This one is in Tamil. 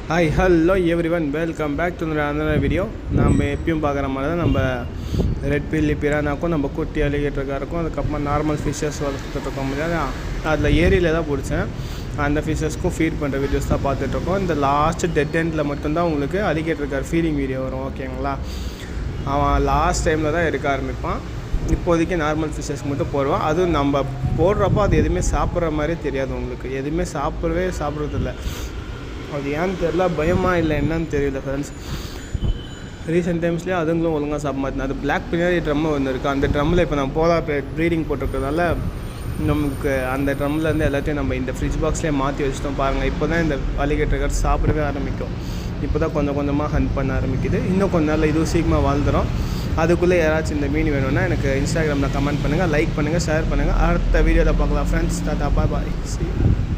Hi hello everyone welcome back to another video. நம்ம எப்பயும் பார்க்குற மாதிரி தான் நம்ம ரெட் பில்லி பிரானாக்கும் நம்ம குட்டி அலிகேட்டருக்காருக்கும் அதுக்கப்புறமா நார்மல் ஃபிஷ்ஷஸ் வளர்த்துட்ருக்கோம் இல்லையா, அதில் ஏரியில் தான் பிடிச்சேன். அந்த ஃபிஷ்ஷஸ்க்கும் ஃபீட் பண்ணுற வீடியோஸ் தான் பார்த்துட்ருக்கோம். இந்த லாஸ்ட் டெட் எண்டில் மட்டும்தான் உங்களுக்கு அலிகேட்டருக்கார் ஃபீடிங் வீடியோ வரும். ஓகேங்களா, அவன் லாஸ்ட் டைமில் தான் எடுக்க ஆரம்பிப்பான். இப்போதைக்கு நார்மல் ஃபிஷ்ஷஸ்க்கு மட்டும் போடுவான். அதுவும் நம்ம போடுறப்போ அது எதுவுமே சாப்பிட்ற மாதிரி தெரியாது. உங்களுக்கு எதுவுமே சாப்பிட்றதில்ல. அது ஏன்னு தெரியல, பயமாக இல்லை என்னன்னு தெரியல ஃப்ரெண்ட்ஸ். ரீசெண்ட் டைம்ஸ்லேயே அதுங்களும் ஒழுங்காக சாப்பிட மாட்டேன். அது பிளாக் பின்னாடி ட்ரம்மு ஒன்று இருக்குது. அந்த ட்ரம்மில் இப்போ நான் போலா ப்ரீடிங் போட்டிருக்கிறதுனால நமக்கு அந்த ட்ரம்லேருந்து எல்லாத்தையும் நம்ம இந்த ஃப்ரிட்ஜ் பாக்ஸ்லேயே மாற்றி வச்சுட்டோம். பாருங்கள், இப்போ தான் இந்த அலிகேட்டர் சாப்பிடவே ஆரம்பிக்கும். இப்போ தான் கொஞ்சம் கொஞ்சமாக ஹண்ட் பண்ண ஆரம்பிக்குது. இன்னும் கொஞ்ச நாளில் இதுவும் சீக்கிரமாக வாழ்ந்துடும். அதுக்குள்ளே யாராச்சும் இந்த மீன் வேணும்னா எனக்கு இன்ஸ்டாகிராமில் கமெண்ட் பண்ணுங்கள், லைக் பண்ணுங்கள், ஷேர் பண்ணுங்கள். அடுத்த வீடியோவில் பார்க்கலாம் friends. Tata, bye bye, see you.